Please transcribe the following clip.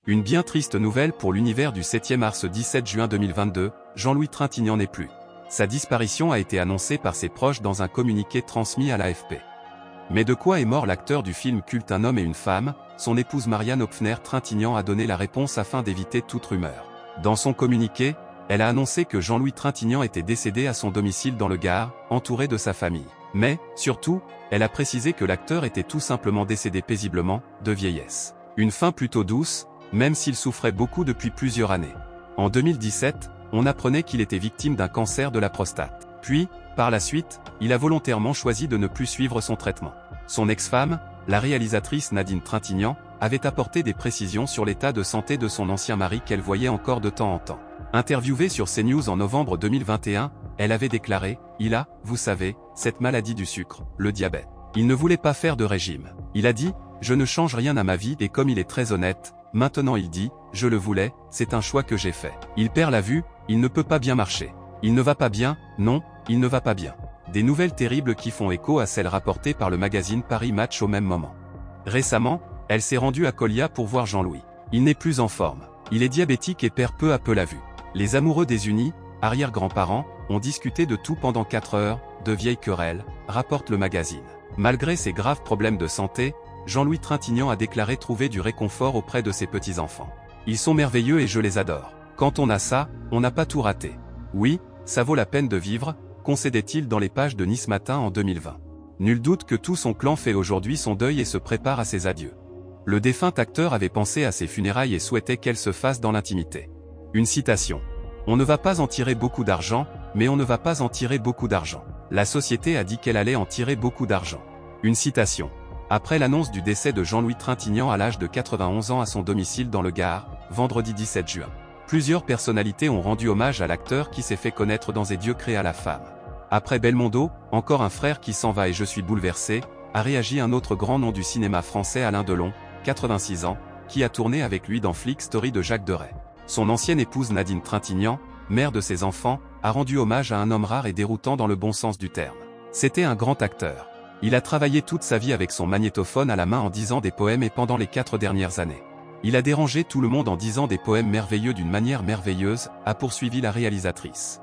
Une bien triste nouvelle pour l'univers du 7e art. Ce 17 juin 2022, Jean-Louis Trintignant n'est plus. Sa disparition a été annoncée par ses proches dans un communiqué transmis à l'AFP. Mais de quoi est mort l'acteur du film culte Un homme et une femme? Son épouse Marianne Hopfner Trintignant a donné la réponse afin d'éviter toute rumeur. Dans son communiqué, elle a annoncé que Jean-Louis Trintignant était décédé à son domicile dans le Gard, entouré de sa famille. Mais, surtout, elle a précisé que l'acteur était tout simplement décédé paisiblement, de vieillesse. Une fin plutôt douce, même s'il souffrait beaucoup depuis plusieurs années. En 2017, on apprenait qu'il était victime d'un cancer de la prostate. Puis, par la suite, il a volontairement choisi de ne plus suivre son traitement. Son ex-femme, la réalisatrice Nadine Trintignant, avait apporté des précisions sur l'état de santé de son ancien mari qu'elle voyait encore de temps en temps. Interviewée sur CNews en novembre 2021, elle avait déclaré « Il a, vous savez, cette maladie du sucre, le diabète. Il ne voulait pas faire de régime. Il a dit « Je ne change rien à ma vie » et comme il est très honnête, maintenant il dit « Je le voulais, c'est un choix que j'ai fait. Il perd la vue, il ne peut pas bien marcher. Il ne va pas bien, non, il ne va pas bien. » Des nouvelles terribles qui font écho à celles rapportées par le magazine Paris Match au même moment. Récemment, elle s'est rendue à Colia pour voir Jean-Louis. Il n'est plus en forme. Il est diabétique et perd peu à peu la vue. Les amoureux désunis, arrière-grands-parents, ont discuté de tout pendant 4 heures, de vieilles querelles, rapporte le magazine. Malgré ses graves problèmes de santé, Jean-Louis Trintignant a déclaré trouver du réconfort auprès de ses petits-enfants. Ils sont merveilleux et je les adore. Quand on a ça, on n'a pas tout raté. Oui, ça vaut la peine de vivre, concédait-il dans les pages de Nice Matin en 2020. Nul doute que tout son clan fait aujourd'hui son deuil et se prépare à ses adieux. Le défunt acteur avait pensé à ses funérailles et souhaitait qu'elles se fassent dans l'intimité. Une citation. « On ne va pas en tirer beaucoup d'argent, mais on ne va pas en tirer beaucoup d'argent. La société a dit qu'elle allait en tirer beaucoup d'argent. » Une citation. Après l'annonce du décès de Jean-Louis Trintignant à l'âge de 91 ans à son domicile dans le Gard, vendredi 17 juin. Plusieurs personnalités ont rendu hommage à l'acteur qui s'est fait connaître dans Et Dieu créa la femme. Après Belmondo, encore un frère qui s'en va et je suis bouleversé, a réagi un autre grand nom du cinéma français Alain Delon, 86 ans, qui a tourné avec lui dans Flick Story de Jacques Deray. Son ancienne épouse Nadine Trintignant, mère de ses enfants, a rendu hommage à un homme rare et déroutant dans le bon sens du terme. C'était un grand acteur. Il a travaillé toute sa vie avec son magnétophone à la main en disant des poèmes et pendant les 4 dernières années. Il a dérangé tout le monde en disant des poèmes merveilleux d'une manière merveilleuse, a poursuivi la réalisatrice.